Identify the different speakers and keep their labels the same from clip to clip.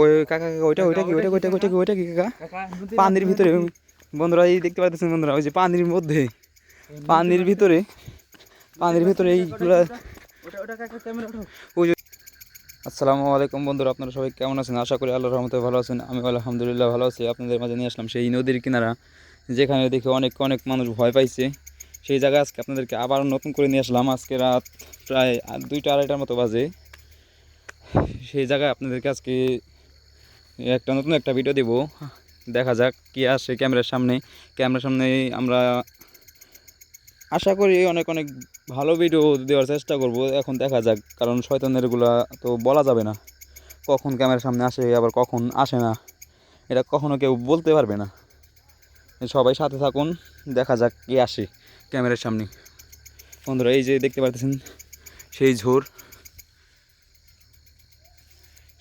Speaker 1: ওই কাকা কাকা ওইটা ওইটা কি ওইটা ওইটা ওইটা কি ওইটা কি কাকা পানির ভিতরে বন্ধুরা এই দেখতে পাচ্ছেন বন্ধুরা ওই যে পানির মধ্যে পানির ভিতরে এইগুলা ওই যে আসসালামু আলাইকুম বন্ধুরা, আপনারা সবাই কেমন আছেন? আশা করি আল্লাহর রহমতে ভালো আছেন। আমি আলহামদুলিল্লাহ ভালো আছি। আপনাদের মাঝে নিয়ে আসলাম সেই নদীর কিনারা, যেখানে দেখে অনেক অনেক মানুষ ভয় পাইছে। সেই জায়গায় আজকে আপনাদেরকে আবার নতুন করে নিয়ে আসলাম। আজকে রাত প্রায় 2টা-2:30টার মতো বাজে। সেই জায়গায় আপনাদেরকে আজকে একটা নতুন একটা ভিডিও দেব। দেখা যাক কি আসে ক্যামেরার সামনে। আমরা আশা করি অনেক অনেক ভালো ভিডিও দেওয়ার চেষ্টা করব। এখন দেখা যাক, কারণ শয়তানেরগুলা তো বলা যাবে না, কখন ক্যামেরার সামনে আসে আবার কখন আসে না, এটা কখনো কেউ বলতে পারবে না। সবাই সাথে থাকুন, দেখা যাক কি আসে ক্যামেরার সামনে। বন্ধুরা এই যে দেখতে পাচ্ছেন সেই ঝোর,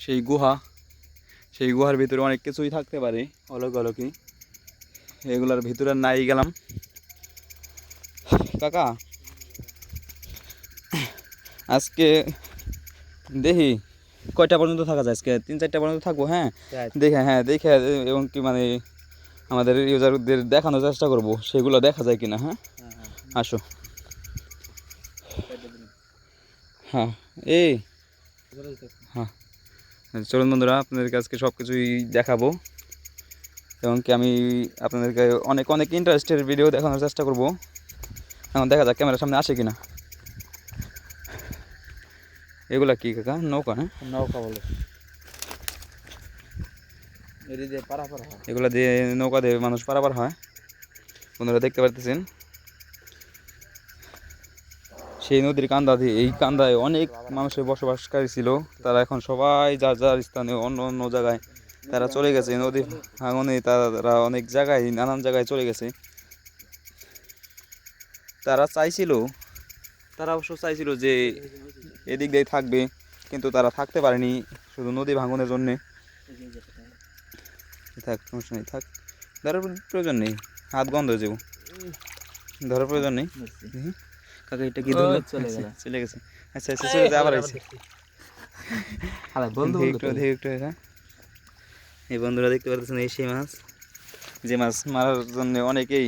Speaker 1: সেই গুহার ভিতরে অনেক কিছুই থাকতে পারে অলকি। এগুলার ভিতরে নাই গেলাম। কাকা আজকে দেখি কয়টা পর্যন্ত থাকা যায়। আজকে 3-4টা পর্যন্ত থাকবো। হ্যাঁ দেখে এবং কি মানে আমাদের ইউজারদের দেখানোর চেষ্টা করব সেগুলো দেখা যায় কিনা। হ্যাঁ আসো। হ্যাঁ এই হ্যাঁ চলুন বন্ধুরা, আপনাদেরকে আজকে সব কিছুই দেখাবো এবং কি আমি আপনাদেরকে অনেক অনেক ইন্টারেস্টের ভিডিও দেখানোর চেষ্টা করব। এখন দেখা যাক ক্যামেরার সামনে আসে কিনা। এগুলা কি কাকা? নৌকা? হ্যাঁ
Speaker 2: নৌকা বলে
Speaker 1: এগুলা দিয়ে নৌকা দিয়ে মানুষ পারাপার হয়। বন্ধুরা দেখতে পারতেছেন সেই নদীর কান্দা দিয়ে, এই কান্দায় অনেক মানুষের বসবাসকারী ছিল। তারা এখন সবাই যার যার স্থানে অন্য অন্য জায়গায় তারা চলে গেছে। নদী ভাঙনে তারা অনেক জায়গায় নানান জায়গায় চলে গেছে। তারা অবশ্য চাইছিল যে এদিক দিয়ে থাকবে, কিন্তু তারা থাকতে পারেনি শুধু নদী ভাঙনের জন্যে। থাক সমস্যা নেই, থাক, ধরার প্রয়োজন নেই, হাত বন্ধ হয়ে যাব, ধরার প্রয়োজন নেই। কাকা এটা কি ধরলো? চলে গেছে। আচ্ছা আচ্ছা চলে যায়, আবার আইছে। একটু এই বন্ধুরা দেখতে পাচ্ছেন এই সেই মাছ, যে মাছ মারার জন্য অনেকেই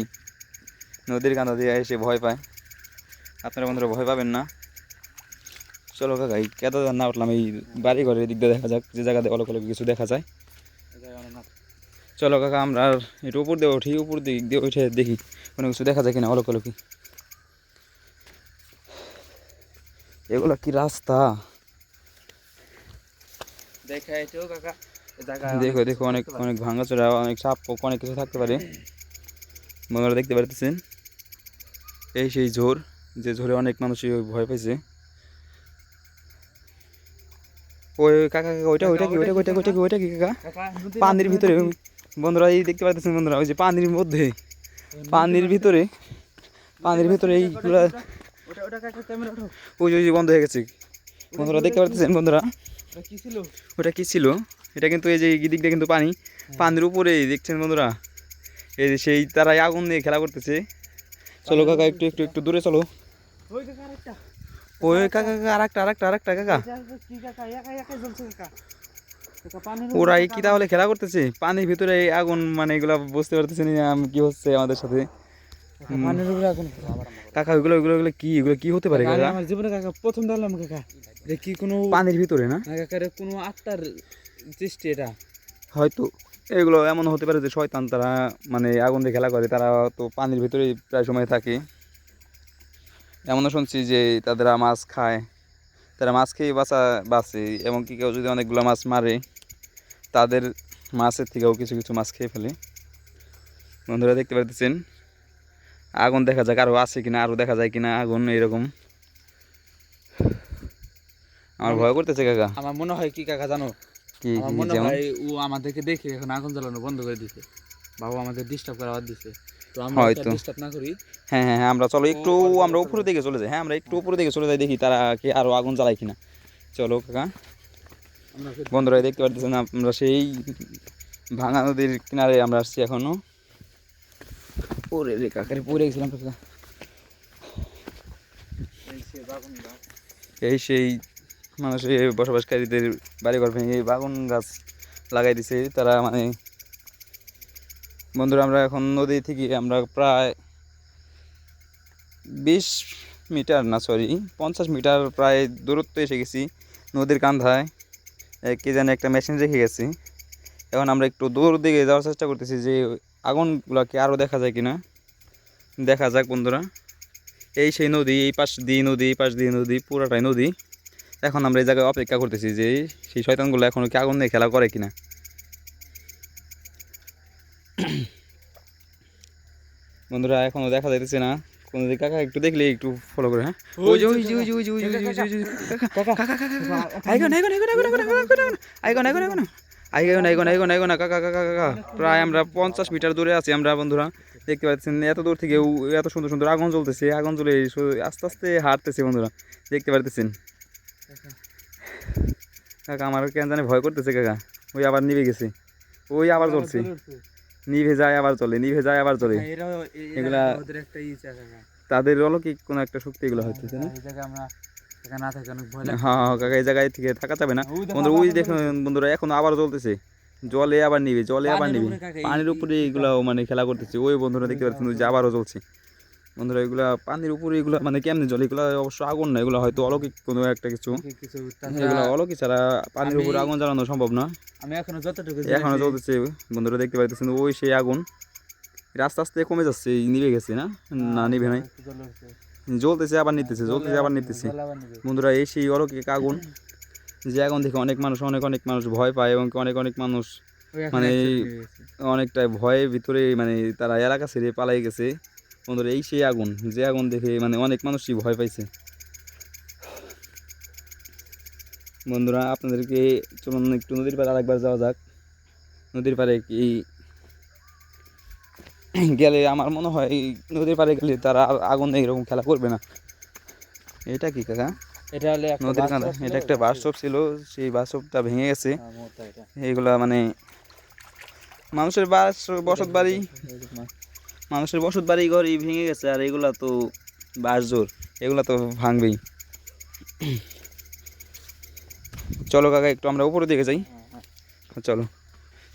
Speaker 1: নদীর কাঁদা দিয়ে এসে ভয় পায়। আপনারা বন্ধুরা ভয় পাবেন না। চলো কাকা এই কেদা না উঠলাম, এই বাড়ি ঘরের দিক দিয়ে দেখা যাক, যে জায়গাতে অলক কিছু দেখা যায়। চলো কাকা আমরা আর একটু উপর দিয়ে উঠি, উপর দিক দিয়ে উঠে দেখি কোনো কিছু দেখা যায় কিনা অলকি। এগুলো কি রাস্তা? দেখো দেখো অনেক অনেক ভাঙাচোরা, অনেক সাপ অনেক কিছু থাকতে পারে। বন্ধুরা দেখতে পারতেছেন এই সেই ঝোর, যে ঝোরে অনেক মানুষই ভয় পাইছে। ওই কাকা কাকা ওইটা ওইটা কি ওইটা ওইটা ওইটা কি ওইটা কি কাকা পানির ভিতরে? বন্ধুরা এই দেখতে পাচ্ছেন বন্ধুরা ওই যে পানির মধ্যে পানির ভিতরে এইগুলা ওই যে বন্ধ হয়ে গেছে। বন্ধুরা দেখতে পাচ্ছেন বন্ধুরা ওটা কি ছিল? এটা কিন্তু এই যে দিক দিয়ে কিন্তু পানির উপরে দেখছেন বন্ধুরা, এই যে সেই তারাই আগুন দিয়ে খেলা করতেছে। চলো কাকা একটু একটু একটু দূরে চলো। ওই কাকা কাকা আরেকটা কাকা, ওরাই কি তাহলে খেলা করতেছে পানির ভিতরে আগুন? মানে এগুলা বুঝতে পারতেছি না কি হচ্ছে আমাদের সাথে। কাকা ওইগুলো ওইগুলো ওইগুলো কি, এগুলো কি হতে পারে কাকা?
Speaker 2: আমার জীবনে কাকা প্রথম দেখলাম কাকা, এটা কি কোনো
Speaker 1: পানির ভিতরে না
Speaker 2: কাকা, কোনো আত্মার সৃষ্টি? এটা
Speaker 1: হয়তো এগুলো এমন হতে পারে যে শয়তান, তারা মানে আগুন দিয়ে খেলা করে, তারা তো পানির ভিতরে প্রায় সময় থাকে। এমনও শুনছি যে তারা মাছ খায়, তারা মাছ খেয়ে বাঁচে। এবং কি কেউ যদি অনেকগুলো মাছ মারে, তাদের মাছের থেকেও কিছু কিছু মাছ খেয়ে ফেলে। বন্ধুরা দেখতে পাচ্ছেন আগুন, দেখা যাক আরও আছে কিনা, আরও দেখা যায় কিনা আগুন। এরকম আমার ভয় করতেছে কাকা।
Speaker 2: আমার মনে হয় কি কাকা জানো,
Speaker 1: কি
Speaker 2: আমার মনে হয় ও আমাদেরকে দেখে এখন আগুন জ্বালানো বন্ধ করে দিছে। বাবু আমাদের ডিস্টার্ব করা বাদ দিছে, তো আমরা
Speaker 1: হয়তো
Speaker 2: ডিস্টার্ব না করি।
Speaker 1: হ্যাঁ হ্যাঁ হ্যাঁ আমরা চলো একটু, আমরা উপরের দিকে চলে যাই। হ্যাঁ আমরা একটু উপরের দিকে চলে যাই, দেখি তারা কি আরও আগুন জ্বালায় কিনা। চলো কাকা। বন্ধুরা দেখতে পাচ্ছেন আমরা সেই ভাঙা নদীর কিনারে আমরা আসছি এখনো। পরে রে কাকারে পরে গেছিলাম কাকা। এই সেই মানুষের বসবাসকারীদের বাড়িঘর ভেঙে বাগুন গাছ লাগাই দিছে তারা মানে বন্ধুরা আমরা এখন নদী থেকে আমরা প্রায় 20 মিটার না সরি 50 মিটার প্রায় দূরত্ব এসে গেছি নদীর কান্ধায় কে জানি একটা মেশিন রেখে গেছি এখন আমরা একটু দূর দিকে যাওয়ার চেষ্টা করতেছি যে আগুনগুলোকে আরও দেখা যায় কিনা দেখা যাক বন্ধুরা এই সেই নদী এই পাশ দিয়ে নদী এই পাশ দিয়ে নদী পুরাটাই নদী এখন আমরা এই জায়গায় অপেক্ষা করতেছি যে সেই শয়তানগুলো এখনও কি আগুন নিয়ে খেলা করে কিনা বন্ধুরা এখনো দেখা যাইতেছে না কোন দিকে কাকা একটু দেখলে একটু ফলো করে হ্যাঁ ওই যে ওই যে ওই যে ওই যে ওই যে ওই যে ওই যে কাকা কাকা কাকা আইগন আইগন আইগন আইগন আইগন আইগন আইগন আইগন আইগন আইগন আইগন আইগন কাকা কাকা কাকা প্রায় আমরা 50 মিটার দূরে আছি আমরা বন্ধুরা দেখতে পাচ্ছেন এত দূর থেকে এত সুন্দর সুন্দর আগুন জ্বলতেছে আগুন জ্বলে আস্তে আস্তে হাঁটতেছে বন্ধুরা দেখতে পারতেছেন কাকা আমার কেন জানি ভয় করতেছে কাকা ওই আবার নিভে গেছে ওই আবার জ্বলছে নিভে যায় আবার চলে নিভে যায় আবার চলে এগুলা তাদের অলৌকিক কোনো একটা শক্তি এগুলো হচ্ছে না হ্যাঁ হ্যাঁ কাকা এই জায়গায় থেকে থাকা যাবে না বন্ধুরা ওই দেখুন বন্ধুরা এখন আবার জ্বলতেছে জলে আবার নিবে জলে আবার নিবে পানির উপরে এগুলাও মানে খেলা করতেছে ওই বন্ধুরা দেখতে পাচ্ছেন যে আবারও জ্বলছে বন্ধুরা এগুলা পানির উপরে এগুলা মানে কেমনে জল এগুলো অবশ্য আগুন না এগুলো হয়তো অলৌকিক কোনো একটা কিছু এগুলো অলৌকিক ছাড়া পানির উপরে আগুন জ্বালানো সম্ভব না
Speaker 2: আমি এখনো যতটুকু
Speaker 1: এখনো জ্বলতেছে বন্ধুরা দেখতে পাইতেছেন ওই সেই আগুন এটা আস্তে আস্তে কমে যাচ্ছে নিভে গেছে না না নিভে নাই জ্বলতেছে আবার নিতেছে জ্বলতেছে আবার নিতেছে বন্ধুরা এই সেই অলৌকিক আগুন যে আগুন দেখে অনেক মানুষ অনেক অনেক মানুষ ভয় পায় এবং অনেক অনেক মানুষ মানে অনেকটা ভয়ের ভিতরে মানে তারা এলাকা ছেড়ে পালাই গেছে বন্ধুরা এই সেই আগুন যে আগুন দেখে মানে অনেক মানুষই ভয় পাইছে বন্ধুরা আপনাদেরকে চলুন একটু নদীর পাড়ে আরেকবার যাওয়া যাক নদীর পাড়ে কি গেলে আমার মনে হয় নদীর পাড়ে গেলে তারা আগুন এরকম খেলা করবে না এটা কি কাকা
Speaker 2: এটা হলে
Speaker 1: নদীর কাঁধা এটা একটা বাসস্টপ ছিল সেই বাসস্টপটা ভেঙে গেছে এইগুলা মানে মানুষের বসত বাড়ি মানুষের বসত বাড়ি ঘরই ভেঙে গেছে আর এগুলা তো বাঁশঝোর এগুলা তো ভাঙবেই চলো কাকা একটু আমরা উপরের দিকে যাই চলো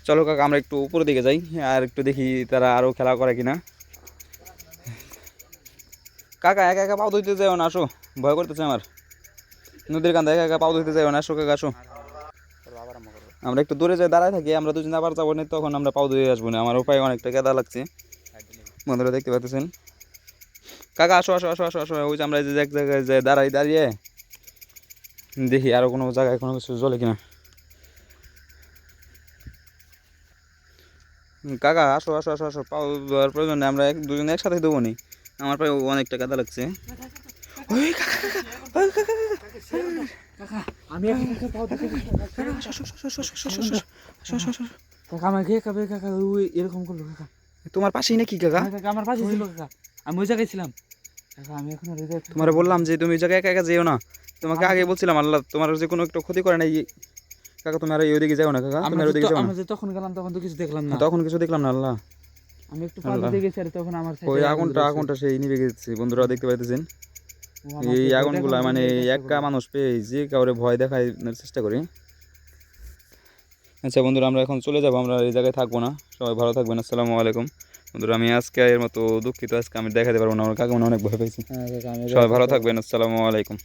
Speaker 1: চলো কাকা আমরা একটু উপরের দিকে যাই আর একটু দেখি তারা আরও খেলা করে কিনা কাকা একা একা পাও ধুইতে যাও না আসো ভয় করতেছে আমার নদীর কান্দা একা একা পাও ধুইতে যাও না আসো কাকা আসো আমরা একটু দূরে যাই দাঁড়ায় থাকি আমরা দুজন আবার যাবো না তখন আমরা পাও ধুয়ে আসবো না আমার উপায় অনেকটা কেদা লাগছে বন্ধুরা দেখতে পাচ্ছেন কাকা আসো আসো আসো আসো আসো ওই যে আমরা যে এক জায়গায় যাই দাঁড়িয়ে দেখি আরও কোনো জায়গায় কোনো কিছু জ্বলে কিনা কাকা আসো আসো আসো আসো পাও দেওয়ার প্রয়োজন নেই আমরা দুজনে একসাথে দেবো নি আমার পায়ে অনেকটা কাদা লাগছে ওই কাকা কাকা ওই কাকা
Speaker 2: কাকা আমি কাকা আমাকে কাকা কাকা ওই এরকম করলো কাকা
Speaker 1: তোমার পাশেই নাকি কাকা
Speaker 2: কাকা আমার পাশে ছিল কাকা আমি ওই জায়গায় ছিলাম কাকা আমি এখন
Speaker 1: তোমার বললাম যে তুমি ওই জায়গায় একা একা যেও না তোমাকে আগে বলছিলাম আল্লাহ তোমার যে কোনো একটা ক্ষতি করে নাই কাকা তুমি আর ওইদিকে যাও না কাকা তুমি আর ওইদিকে যাও না
Speaker 2: তখন গেলাম তখন তো কিছু দেখলাম না
Speaker 1: তখন কিছু দেখলাম না আল্লাহ
Speaker 2: আমি একটু পাশে গেছি আর তখন আমার
Speaker 1: ওই আগুনটা সেই নিভে গেছে বন্ধুরা দেখতে পাইতেছেন এই আগুনগুলা মানে একা মানুষ পেয়ে যে কাউরে ভয় দেখায় চেষ্টা করি আচ্ছা বন্ধুরা আমরা এখন চলে যাবো আমরা এই জায়গায় থাকবো না সবাই ভালো থাকবেন আসসালামু আলাইকুম বন্ধুরা আমি আজকে এর মতো দুঃখিত আজকে আমি দেখাতে পারবো না আমার কাকা অনেক ভয় পাইছি সবাই ভালো থাকবেন আসসালামু আলাইকুম